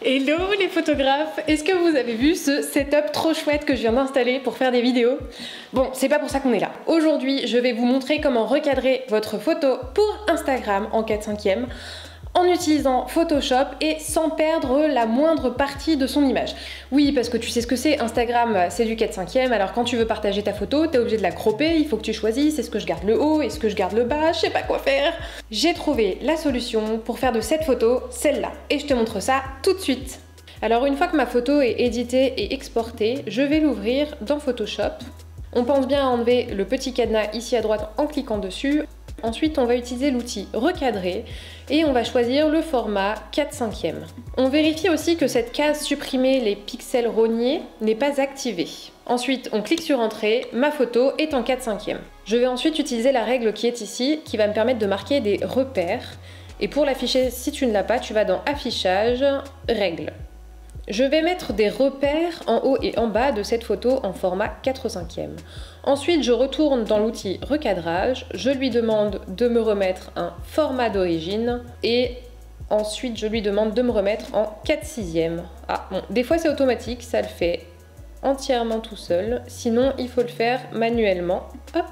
Hello les photographes, est-ce que vous avez vu ce setup trop chouette que je viens d'installer pour faire des vidéos? Bon, c'est pas pour ça qu'on est là. Aujourd'hui, je vais vous montrer comment recadrer votre photo pour Instagram en 4/5e en utilisant Photoshop et sans perdre la moindre partie de son image. Oui, parce que tu sais ce que c'est, Instagram c'est du 4/5e, alors quand tu veux partager ta photo, t'es obligé de la cropper, il faut que tu choisisses, est-ce que je garde le haut, est-ce que je garde le bas, je sais pas quoi faire. J'ai trouvé la solution pour faire de cette photo celle-là, et je te montre ça tout de suite. Alors une fois que ma photo est éditée et exportée, je vais l'ouvrir dans Photoshop. On pense bien à enlever le petit cadenas ici à droite en cliquant dessus. Ensuite, on va utiliser l'outil recadrer et on va choisir le format 4/5e. On vérifie aussi que cette case supprimer les pixels rognés n'est pas activée. Ensuite, on clique sur entrée, ma photo est en 4/5e. Je vais ensuite utiliser la règle qui est ici, qui va me permettre de marquer des repères. Et pour l'afficher, si tu ne l'as pas, tu vas dans affichage, règles. Je vais mettre des repères en haut et en bas de cette photo en format 4/5e. Ensuite, je retourne dans l'outil recadrage, je lui demande de me remettre un format d'origine et ensuite je lui demande de me remettre en 4/6e. Ah bon, des fois c'est automatique, ça le fait entièrement tout seul, sinon il faut le faire manuellement. Hop.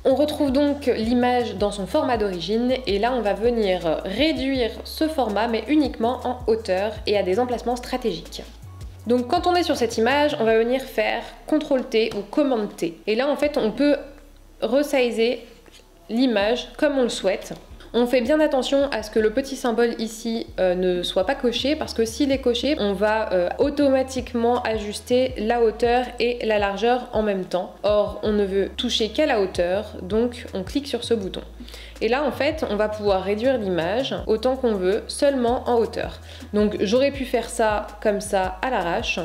On retrouve donc l'image dans son format d'origine et là on va venir réduire ce format mais uniquement en hauteur et à des emplacements stratégiques. Donc quand on est sur cette image, on va venir faire CTRL-T ou Commande-T. Et là en fait on peut resizer l'image comme on le souhaite. On fait bien attention à ce que le petit symbole ici ne soit pas coché parce que s'il est coché, on va automatiquement ajuster la hauteur et la largeur en même temps. Or, on ne veut toucher qu'à la hauteur, donc on clique sur ce bouton. Et là, en fait, on va pouvoir réduire l'image autant qu'on veut, seulement en hauteur. Donc j'aurais pu faire ça comme ça à l'arrache,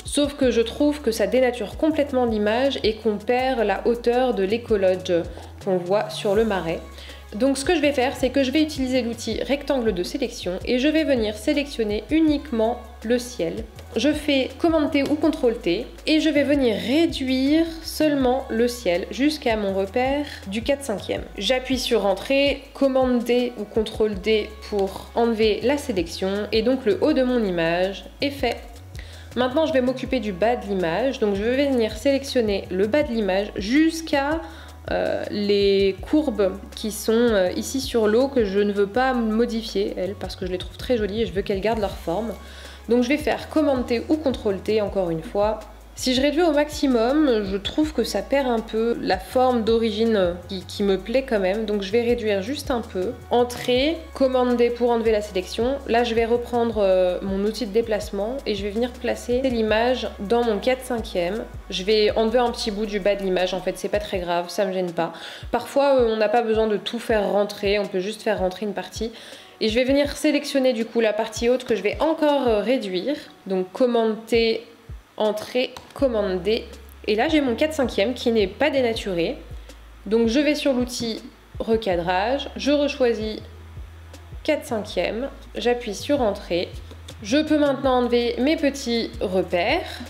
sauf que je trouve que ça dénature complètement l'image et qu'on perd la hauteur de l'écologe qu'on voit sur le marais. Donc ce que je vais faire, c'est que je vais utiliser l'outil rectangle de sélection et je vais venir sélectionner uniquement le ciel. Je fais Commande-T ou CTRL-T et je vais venir réduire seulement le ciel jusqu'à mon repère du 4/5e. J'appuie sur Entrée, Commande-D ou CTRL-D pour enlever la sélection et donc le haut de mon image est fait. Maintenant je vais m'occuper du bas de l'image, donc je vais venir sélectionner le bas de l'image jusqu'à les courbes qui sont ici sur l'eau que je ne veux pas modifier, elles, parce que je les trouve très jolies et je veux qu'elles gardent leur forme. Donc je vais faire Commande-T ou CTRL-T encore une fois. Si je réduis au maximum, je trouve que ça perd un peu la forme d'origine qui me plaît quand même. Donc je vais réduire juste un peu. Entrée, Commande-D pour enlever la sélection. Là je vais reprendre mon outil de déplacement et je vais venir placer l'image dans mon 4/5e. Je vais enlever un petit bout du bas de l'image, en fait c'est pas très grave, ça me gêne pas. Parfois on n'a pas besoin de tout faire rentrer, on peut juste faire rentrer une partie. Et je vais venir sélectionner du coup la partie haute que je vais encore réduire. Donc Commande-T, Entrée, Commande-D. Et là j'ai mon 4/5e qui n'est pas dénaturé. Donc je vais sur l'outil recadrage, je rechoisis 4/5e, j'appuie sur Entrée. Je peux maintenant enlever mes petits repères.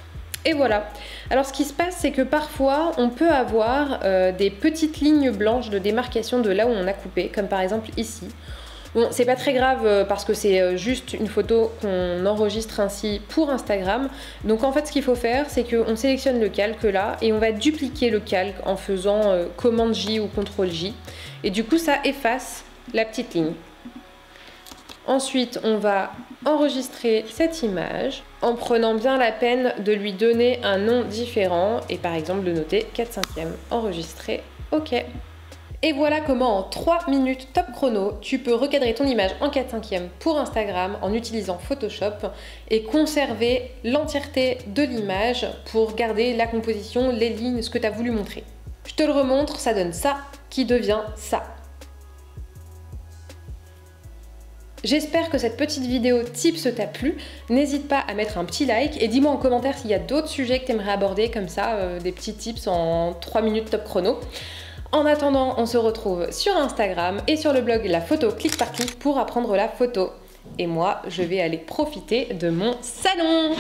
Et voilà. Alors ce qui se passe, c'est que parfois on peut avoir des petites lignes blanches de démarcation de là où on a coupé, comme par exemple ici. Bon, c'est pas très grave parce que c'est juste une photo qu'on enregistre ainsi pour Instagram. Donc en fait ce qu'il faut faire, c'est qu'on sélectionne le calque là et on va dupliquer le calque en faisant Commande J ou CTRL J. Et du coup ça efface la petite ligne. Ensuite on va enregistrer cette image en prenant bien la peine de lui donner un nom différent et par exemple de noter 4/5e. Enregistrer, ok. Et voilà comment en 3 minutes top chrono, tu peux recadrer ton image en 4/5e pour Instagram en utilisant Photoshop et conserver l'entièreté de l'image pour garder la composition, les lignes, ce que tu as voulu montrer. Je te le remontre, ça donne ça qui devient ça. J'espère que cette petite vidéo tips t'a plu. N'hésite pas à mettre un petit like et dis-moi en commentaire s'il y a d'autres sujets que tu aimerais aborder comme ça, des petits tips en 3 minutes top chrono. En attendant, on se retrouve sur Instagram et sur le blog La Photo Clic par Clic pour apprendre la photo. Et moi, je vais aller profiter de mon salon.